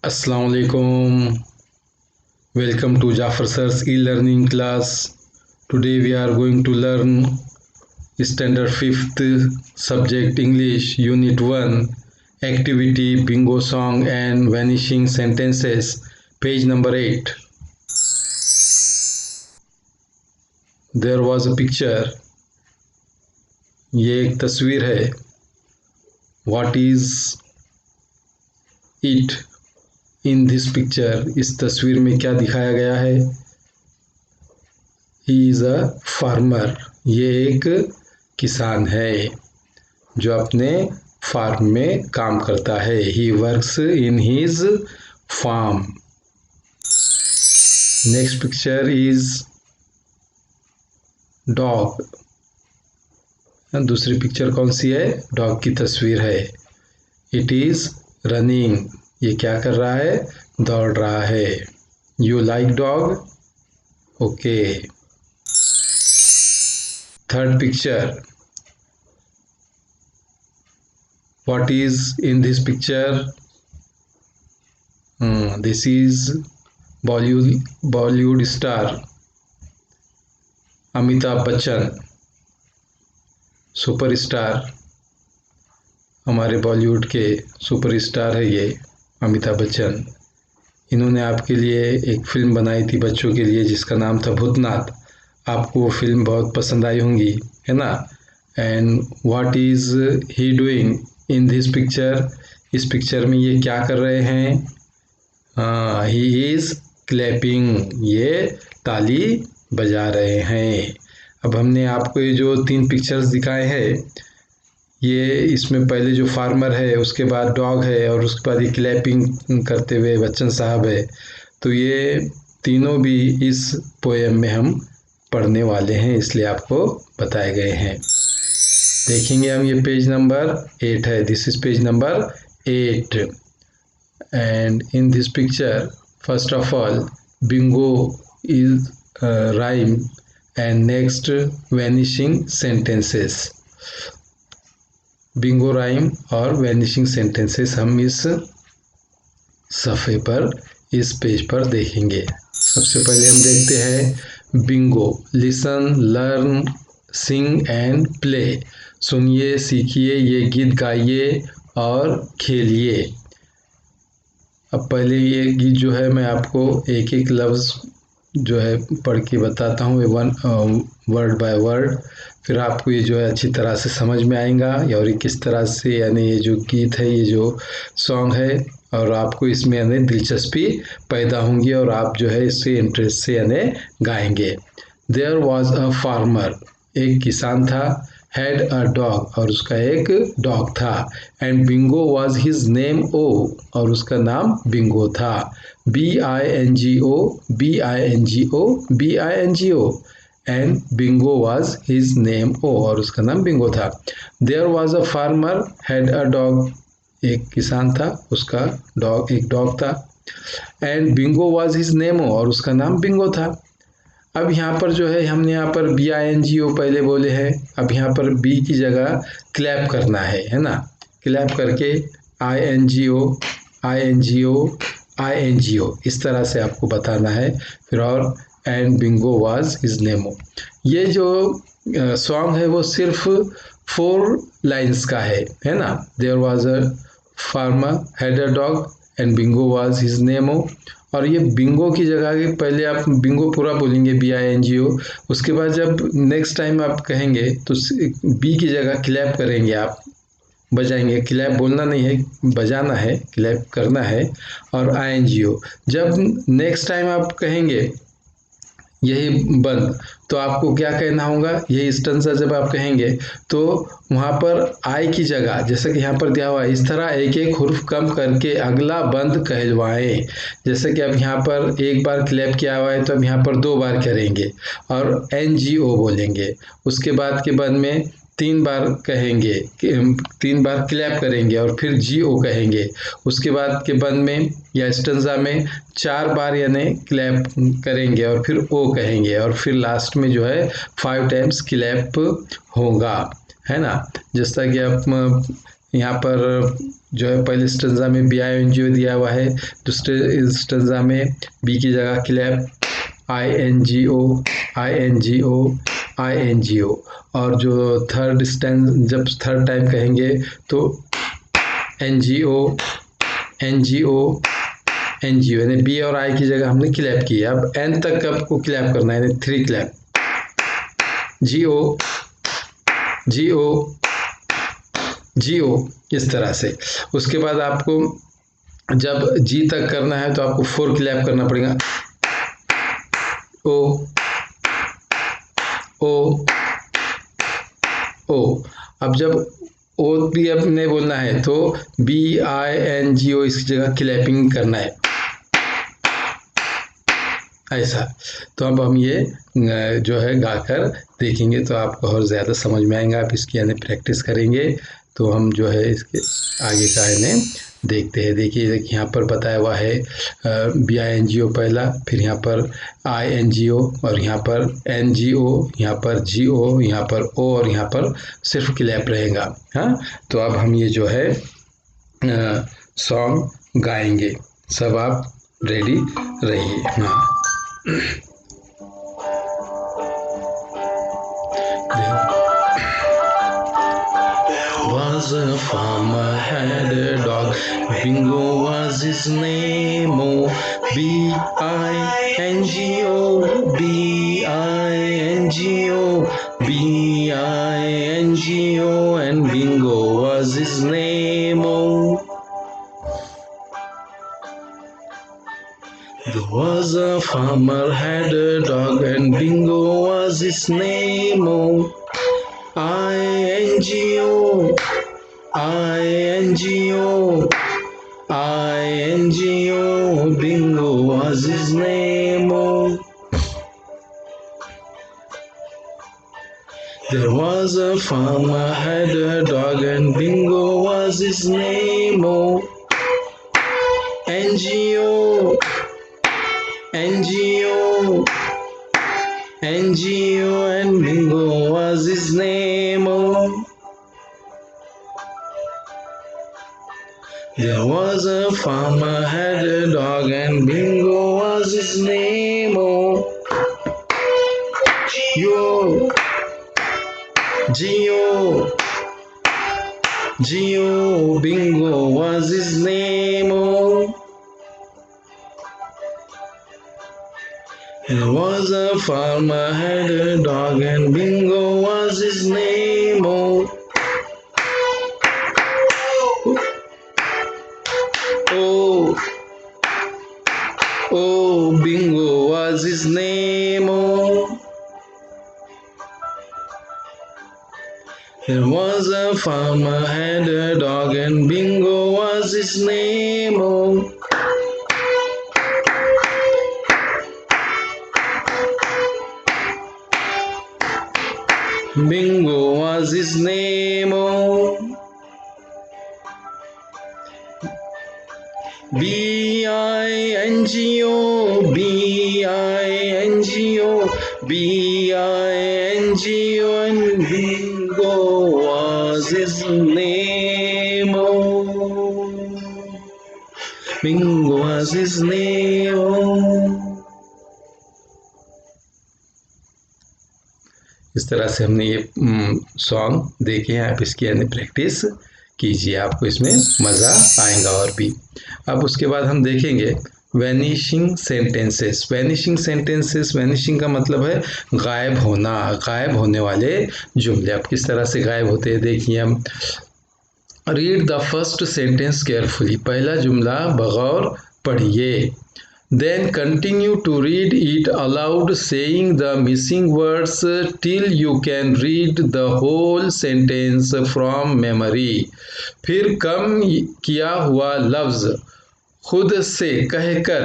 Assalamu alaikum. Welcome to Jafar Sir's e-learning class. Today we are going to learn standard 5th subject English unit 1 activity bingo song and vanishing sentences page number 8. There was a picture. ये एक तस्वीर है. What is it in this picture? इस तस्वीर में क्या दिखाया गया है? He is a farmer. ये एक किसान है जो अपने फार्म में काम करता है. He works in his farm. Next picture is dog. दूसरी पिक्चर कौन सी है? डॉग की तस्वीर है. It is running. ये क्या कर रहा है? दौड़ रहा है. You like dog? Okay. Third picture. What is in this picture? This is Bollywood star Amitabh Bachchan. Superstar, हमारे बॉलीवुड के सुपरस्टार है ये अमिताभ बच्चन. इन्होंने आपके लिए एक फिल्म बनाई थी बच्चों के लिए जिसका नाम था भूतनाथ. आपको वो फिल्म बहुत पसंद आई होंगी, है ना? And what is he doing in this picture? इस पिक्चर में ये क्या कर रहे हैं? He is clapping. ये ताली बजा रहे हैं. अब हमने आपको ये जो 3 पिक्चर्स दिखाए हैं, ये इसमें पहले जो फार्मर है, उसके बाद डॉग है और उसके बाद ये क्लैपिंग करते हुए बच्चन साहब है. तो ये तीनों भी इस पोएम में हम पढ़ने वाले हैं, इसलिए आपको बताए गए हैं. देखेंगे हम. ये पेज नंबर 8 है. This is page number 8. And in this picture first of all Bingo is rhyme and next vanishing sentences. Bingo rhyme और वैनिशिंग सेंटेंसेस हम इस सफ़े पर, इस पेज पर देखेंगे. सबसे पहले हम देखते हैं Bingo. Listen, learn, sing and play. सुनिए, सीखिए, ये गीत गाइए और खेलिए. अब पहले ये गीत जो है मैं आपको एक एक लफ्ज़ जो है पढ़ के बताता हूँ, वर्ड बाय वर्ड. फिर आपको ये जो है अच्छी तरह से समझ में आएगा और ये किस तरह से, यानी ये जो गीत है, ये जो सॉन्ग है, और आपको इसमें यानी दिलचस्पी पैदा होंगी और आप जो है इससे इंटरेस्ट से यानी गाएंगे. There was a farmer. एक किसान था. Had a dog. और उसका एक डॉग था. And Bingo was his name. Oh. और उसका नाम बिंगो था. BINGO, BINGO, BINGO. And Bingo was his name. Oh. और उसका नाम बिंगो था. There was a farmer had a dog. एक किसान था, उसका एक डॉग था. And Bingo was his name. और उसका नाम बिंगो था. अब यहाँ पर जो है हमने यहाँ पर BINGO पहले बोले हैं. अब यहाँ पर बी की जगह क्लैप करना है ना? क्लैप करके INGO, INGO, INGO इस तरह से आपको बताना है. फिर और and Bingo was his Nemo. ये जो सॉन्ग है वो सिर्फ 4 लाइन्स का है ना? There was a farmer had a dog and Bingo was his name. और ये बिंगो की जगह के पहले आप बिंगो पूरा बोलेंगे BINGO. उसके बाद जब नेक्स्ट टाइम आप कहेंगे तो बी की जगह क्लैप करेंगे, आप बजाएंगे. क्लैप बोलना नहीं है, बजाना है, क्लैप करना है. और INGO जब नेक्स्ट टाइम आप कहेंगे यही बंद, तो आपको क्या कहना होगा? यही स्टेंजा जब आप कहेंगे तो वहाँ पर आई की जगह, जैसे कि यहाँ पर दिया हुआ है, इस तरह एक एक हुर्फ कम करके अगला बंद कहलवाएं. जैसे कि अब यहाँ पर एक बार क्लैप किया हुआ है तो अब यहाँ पर 2 बार करेंगे और NGO बोलेंगे. उसके बाद के बंद में 3 बार कहेंगे, 3 बार क्लैप करेंगे और फिर GO कहेंगे. उसके बाद के बंद में या स्टेंजा में 4 बार यानी क्लैप करेंगे और फिर O कहेंगे और फिर लास्ट में जो है 5 टाइम्स क्लैप होगा, है ना? जैसा कि आप यहाँ पर जो है पहले स्टेंजा में BINGO दिया हुआ है, दूसरे स्टेंजा में बी की जगह क्लैप INGO INGO INGO, और जो थर्ड स्टेंज जब थर्ड टाइम कहेंगे तो NGO NGO NGO, यानी बी और आई की जगह हमने क्लैप की है। अब एन तक आपको क्लैप करना है, यानी 3 क्लैप, GO GO GO, इस तरह से। उसके बाद आपको जब जी तक करना है तो आपको 4 क्लैप करना पड़ेगा, O O O। अब जब ओ भी अपने बोलना है तो BINGO इसकी जगह क्लैपिंग करना है, ऐसा। तो अब हम ये जो है गाकर देखेंगे तो आपको और ज़्यादा समझ में आएगा। आप इसकी यानी प्रैक्टिस करेंगे तो हम जो है इसके आगे का यानी देखते हैं। देखिए यहाँ पर बताया हुआ है BINGO पहला, फिर यहाँ पर INGO, और यहाँ पर NGO, यहाँ पर GO, यहाँ पर O, और यहाँ पर सिर्फ क्लैप रहेगा। हाँ, तो अब हम ये जो है सॉन्ग गाएंगे। सब आप रेडी रहिए। हाँ, was a farmer had a dog, Bingo was his name, oh, BINGO BINGO BINGO, and Bingo was his name, oh. There was a farmer had a dog, and Bingo was his name, oh. INGO INGO INGO, Bingo was his name, oh. There was a farmer had a dog, and Bingo was his name, oh. NGO NGO NGO, and Bingo was his name, oh. There was a farmer had a dog, and Bingo was his name, oh. Yo Geo Geo, Bingo was his name, oh. There was a farmer had a dog, and Bingo was his name, oh. Oh, oh, Bingo was his name, oh. There was a farmer had a dog, and Bingo was his name, oh. Bingo was his name, oh. BINGO BINGO BINGO, and Bingo was his name, oh. Bingo was his name, oh. इस तरह से हमने ये song देखे हैं। आप इसकी यानी प्रैक्टिस कीजिए, आपको इसमें मज़ा आएगा और भी। अब उसके बाद हम देखेंगे vanishing sentences. Vanishing sentences, vanishing का मतलब है गायब होना, गायब होने वाले जुमले। अब किस तरह से गायब होते हैं देखिए हम। Read the first sentence carefully, पहला जुमला बगौर पढ़िए। Then continue to read it aloud, saying the missing words till you can read the whole sentence from memory. फिर कम किया हुआ लफ्ज़ खुद से कहकर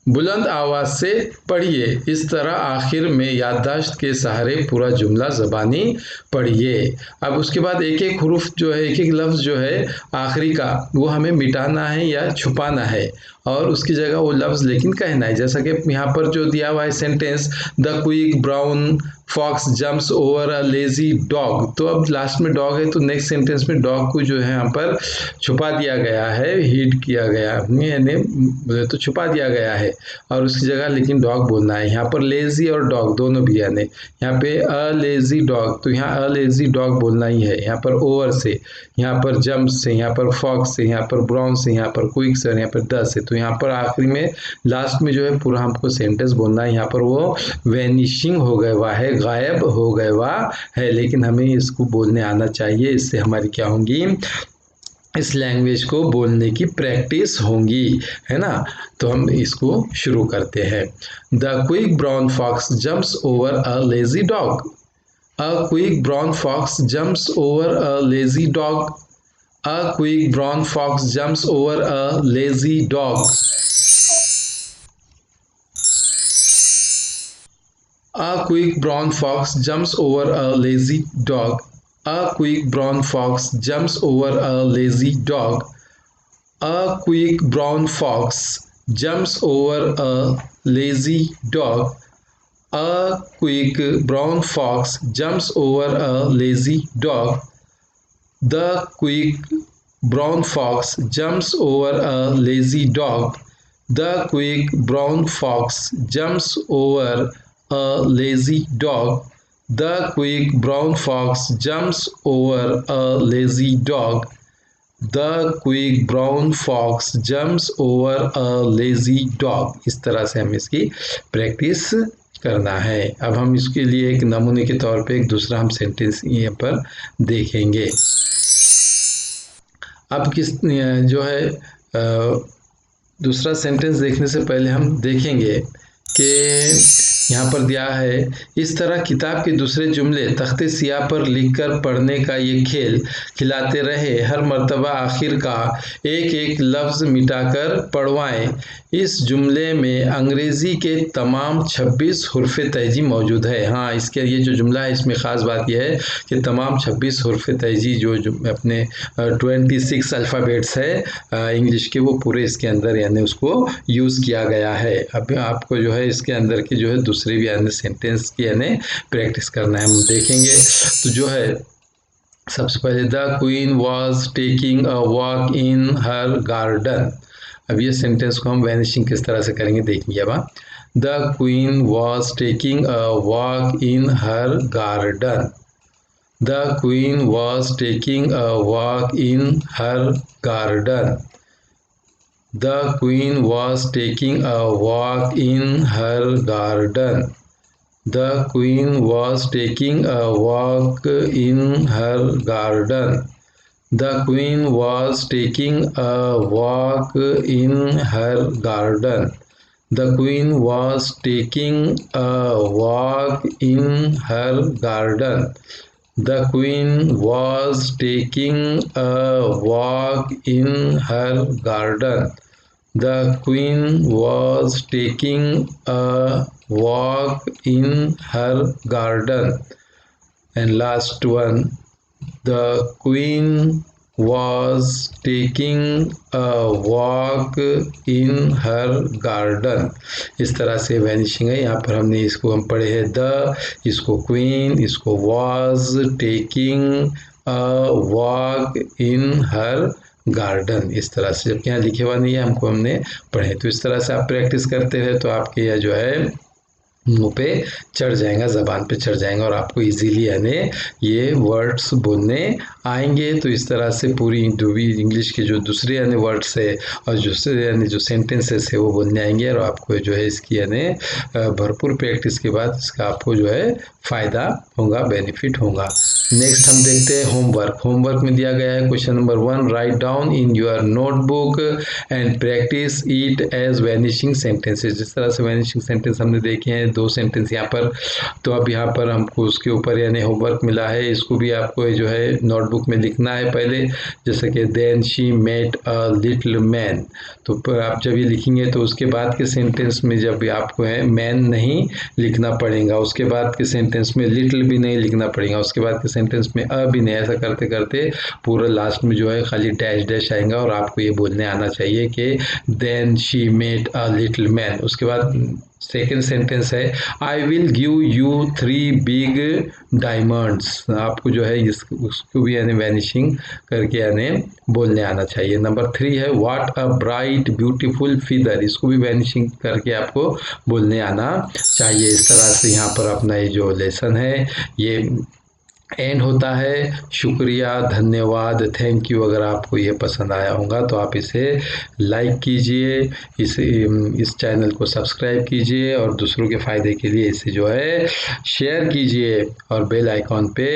बुलंद आवाज़ से पढ़िए। इस तरह आखिर में याददाश्त के सहारे पूरा जुमला ज़बानी पढ़िए। अब उसके बाद एक एक हुरूफ जो है, एक एक लफ्ज़ जो है आखिरी का, वो हमें मिटाना है या छुपाना है, और उसकी जगह वो लफ्ज़ लेकिन कहना है। जैसा कि यहाँ पर जो दिया हुआ है sentence, the quick brown fox jumps over a lazy dog. तो अब लास्ट में डॉग है तो नेक्स्ट सेंटेंस में डॉग को जो है यहाँ पर छुपा दिया गया है, हिड किया गया यानी तो छुपा दिया गया है और उसकी जगह लेकिन डॉग बोलना है। यहाँ पर लेजी और डॉग दोनों भी यानी यहाँ पे अ लेजी डॉग, तो यहाँ अ लेजी डॉग बोलना ही है। यहाँ पर ओवर से, यहाँ पर जंप से, यहाँ पर फॉक्स से, यहाँ पर ब्राउन से, यहाँ पर क्विक से और यहाँ पर द से। तो यहाँ पर आखिरी में लास्ट में जो है पूरा हमको सेंटेंस बोलना है। यहाँ पर वो वैनिशिंग हो गए हुआ है, गायब हो गए हुआ है, लेकिन हमें इसको बोलने आना चाहिए। इससे हमारी क्या होंगी, इस लैंग्वेज को बोलने की प्रैक्टिस होंगी, है ना। तो हम इसको शुरू करते हैं। The quick brown fox jumps over a lazy dog. A quick brown fox jumps over a lazy dog. A quick brown fox jumps over a lazy dog. A quick brown fox jumps over a lazy dog. A quick brown fox jumps over a lazy dog. A quick brown fox jumps over a lazy dog. A quick brown fox jumps over a lazy dog. The quick brown fox jumps over a lazy dog. The quick brown fox jumps over a lazy dog. The quick brown fox jumps over a lazy dog. The quick brown fox jumps over a lazy dog। इस तरह से हम इसकी practice करना है। अब हम इसके लिए एक नमूने के तौर पे एक दूसरा हम सेंटेंस यहाँ पर देखेंगे। अब किस जो है दूसरा सेंटेंस देखने से पहले हम देखेंगे कि यहाँ पर दिया है, इस तरह किताब के दूसरे जुमले तख्ते सियाह पर लिखकर पढ़ने का ये खेल खिलाते रहे। हर मर्तबा आखिर का एक एक लफ्ज़ मिटाकर पढ़वाएं। इस जुमले में अंग्रेज़ी के तमाम 26 हुर्फ़ तहजी मौजूद है। हाँ, इसके ये जो जुमला है इसमें ख़ास बात यह है कि तमाम 26 हुर्फ़ तहजी जो अपने 26 अल्फ़ाबेट्स है इंग्लिश के, वो पूरे इसके अंदर यानी उसको यूज़ किया गया है। अब आपको जो है इसके अंदर की जो है दूसरे भी यानी सेंटेंस की यानी प्रैक्टिस करना है, हम देखेंगे। तो जो है सबसे पहले the queen was taking a walk in her garden. अब ये सेंटेंस को हम वैनिशिंग किस तरह से करेंगे देखेंगे। अब the queen was taking a walk in her garden. The queen was taking a walk in her garden. The queen was taking a walk in her garden. The queen was taking a walk in her garden. The queen was taking a walk in her garden. The queen was taking a walk in her garden. The queen was taking a walk in her garden. The queen was taking a walk in her garden. And last one, the queen was taking a walk in her garden। इस तरह से vanishing है। यहाँ पर हमने इसको हम पढ़े हैं द, इसको क्वीन, इसको was taking a walk in her garden. इस तरह से, जबकि यहाँ लिखे हुआ नहीं है, हमको हमने पढ़े। तो इस तरह से आप प्रैक्टिस करते हैं तो आपके यह जो है मुंह पे चढ़ जाएगा, ज़बान पे चढ़ जाएगा और आपको इजीली यानी ये वर्ड्स बोलने आएंगे। तो इस तरह से पूरी इंग्लिश के जो दूसरे यानी वर्ड्स है और दूसरे यानी जो सेंटेंसेस है वो बोलने आएंगे और आपको जो है इसकी यानी भरपूर प्रैक्टिस के बाद इसका आपको जो है फ़ायदा होगा, बेनिफिट होगा। नेक्स्ट हम देखते हैं होमवर्क। होमवर्क में दिया गया है question number 1, write down in your notebook and practise it as vanishing sentences. जिस तरह से वैनिशिंग सेंटेंस हमने देखे हैं 2 सेंटेंस यहाँ पर, तो अब यहाँ पर हमको उसके ऊपर यानी होमवर्क मिला है, इसको भी आपको जो है नोटबुक में लिखना है पहले। जैसे कि then she met a little man, तो आप जब ये लिखेंगे तो उसके बाद के सेंटेंस में जब आपको है मैन नहीं लिखना पड़ेगा, उसके बाद के सेंटेंस में लिटिल भी नहीं लिखना पड़ेगा, उसके बाद के सेंटेंस में अ भी नहीं, ऐसा करते करते पूरा लास्ट में जो है खाली डैश डैश आएगा और आपको ये बोलने आना चाहिए कि then she met a little man. उसके बाद सेकेंड सेंटेंस है I will give you 3 big diamonds. आपको जो है उसको भी यानी वैनिशिंग करके यानी बोलने आना चाहिए। नंबर 3 है what a bright beautiful feather, इसको भी वैनिशिंग करके आपको बोलने आना चाहिए। इस तरह से यहाँ पर अपना ये जो लेसन है ये एंड होता है। शुक्रिया, धन्यवाद, थैंक यू। अगर आपको ये पसंद आया होगा तो आप इसे लाइक कीजिए, इस चैनल को सब्सक्राइब कीजिए और दूसरों के फ़ायदे के लिए इसे जो है शेयर कीजिए और बेल आइकॉन पे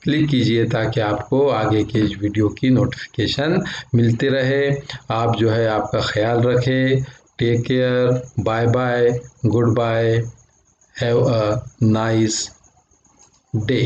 क्लिक कीजिए ताकि आपको आगे के वीडियो की नोटिफिकेशन मिलते रहे। आप जो है आपका ख्याल रखें। Take care, bye bye, goodbye, have a nice day.